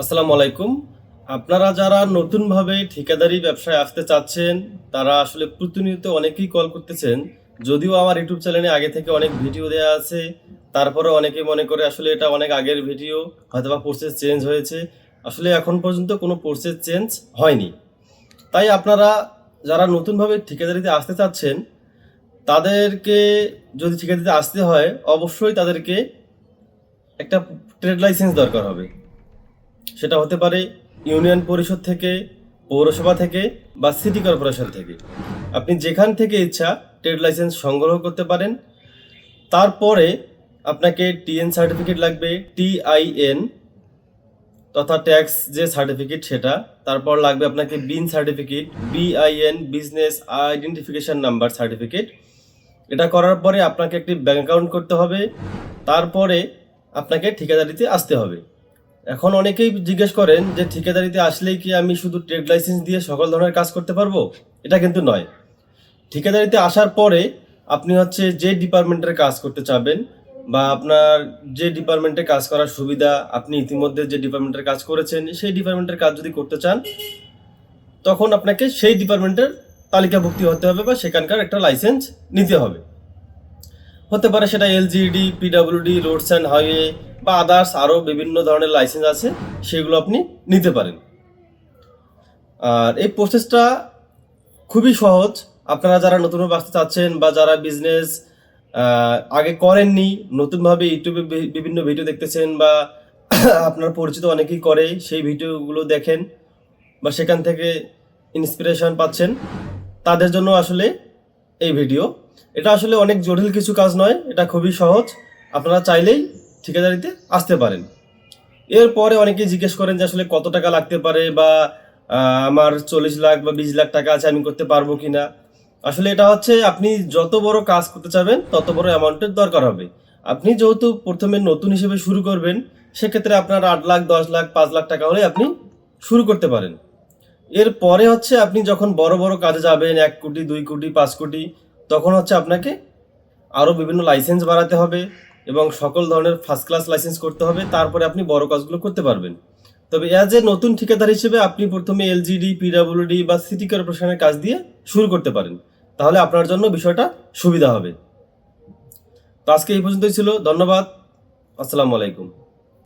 আসসালামু আলাইকুম। আপনারা যারা নতুনভাবে ঠিকাদারি ব্যবসায় আসতে চাচ্ছেন, তারা আসলে প্রতিনিয়ত অনেকেই কল করতেছেন। যদিও আমার ইউটিউব চ্যানেলে আগে থেকে অনেক ভিডিও দেয়া আছে, তারপরেও অনেকে মনে করে আসলে এটা অনেক আগের ভিডিও, হয়তোবা প্রসেস চেঞ্জ হয়েছে। আসলে এখন পর্যন্ত কোনো প্রসেস চেঞ্জ হয়নি। তাই আপনারা যারা নতুনভাবে ঠিকাদারিতে আসতে চাচ্ছেন, তাদেরকে যদি ঠিকাদারিতে আসতে হয়, অবশ্যই তাদেরকে একটা ট্রেড লাইসেন্স দরকার হবে। সেটা হতে পারে ইউনিয়ন পরিষদ থেকে, পৌরসভা থেকে বা সিটি কর্পোরেশন থেকে। আপনি যেখান থেকে ইচ্ছা ট্রেড লাইসেন্স সংগ্রহ করতে পারেন। তারপরে আপনাকে টিএন সার্টিফিকেট লাগবে, টিআইএন তথা ট্যাক্স যে সার্টিফিকেট সেটা। তারপর লাগবে আপনাকে BIN certificate, BIN business identification number certificate. এটা করার পরে আপনাকে একটি ব্যাংক অ্যাকাউন্ট করতে হবে। তারপরে আপনাকে ঠিকাদারিতে আসতে হবে। এখন অনেকেই জিজ্ঞেস করেন যে ঠিকাদারিতে আসলেই কি আমি শুধু ট্রেড লাইসেন্স দিয়ে সকল ধরনের কাজ করতে পারবো? এটা কিন্তু নয়। ঠিকাদারিতে আসার পরে আপনি হচ্ছে যে ডিপার্টমেন্টের কাজ করতে চাবেন বা আপনার যে ডিপার্টমেন্টে কাজ করার সুবিধা, আপনি ইতিমধ্যে যে ডিপার্টমেন্টের কাজ করেছেন সেই ডিপার্টমেন্টের কাজ যদি করতে চান, তখন আপনাকে সেই ডিপার্টমেন্টের তালিকাভুক্তি হতে হবে বা সেখানকার একটা লাইসেন্স নিতে হবে। হতে পারে সেটা LGED, PWD, roads and highway বা আদার্স আরও বিভিন্ন ধরনের লাইসেন্স আছে, সেগুলো আপনি নিতে পারেন। আর এই প্রসেসটা খুবই সহজ। আপনারা যারা নতুনভাবে আসতে চাচ্ছেন বা যারা বিজনেস আগে করেননি, নতুনভাবে ইউটিউবে বিভিন্ন ভিডিও দেখতেছেন বা আপনার পরিচিত অনেকেই করে, সেই ভিডিওগুলো দেখেন বা সেখান থেকে ইন্সপিরেশন পাচ্ছেন, তাদের জন্য আসলে এই ভিডিও। এটা আসলে অনেক জটিল কিছু কাজ নয়, এটা খুবই সহজ। আপনারা চাইলেই ঠিকাদারিতে আসতে পারেন। এরপরে অনেকেই জিজ্ঞেস করেন যে আসলে কত টাকা লাগতে পারে বা আমার 40 লাখ বা 20 লাখ টাকা আছে, আমি করতে পারবো কিনা। আসলে এটা হচ্ছে আপনি যত বড় কাজ করতে চাবেন তত বড় অ্যামাউন্টের দরকার হবে। আপনি যেহেতু প্রথমে নতুন হিসেবে শুরু করবেন, সেক্ষেত্রে আপনার 8 লাখ, 10 লাখ, 5 লাখ টাকা হলে আপনি শুরু করতে পারেন। এরপরে হচ্ছে আপনি যখন বড় বড় কাজে যাবেন, 1 কোটি, 2 কোটি, 5 কোটি, তখন হচ্ছে আপনাকে আরও বিভিন্ন লাইসেন্স বাড়াতে হবে এবং সকল ধরনের ফার্স্ট ক্লাস লাইসেন্স করতে হবে। তারপরে আপনি বড় কাজগুলো করতে পারবেন। তবে অ্যাজ এ নতুন ঠিকাদার হিসেবে আপনি প্রথমে এলজিডি, পিডাব্লিউডি বা সিটি কর্পোরেশনের কাজ দিয়ে শুরু করতে পারেন। তাহলে আপনার জন্য বিষয়টা সুবিধা হবে। তো আজকে এই পর্যন্তই ছিল। ধন্যবাদ। আসসালামু আলাইকুম।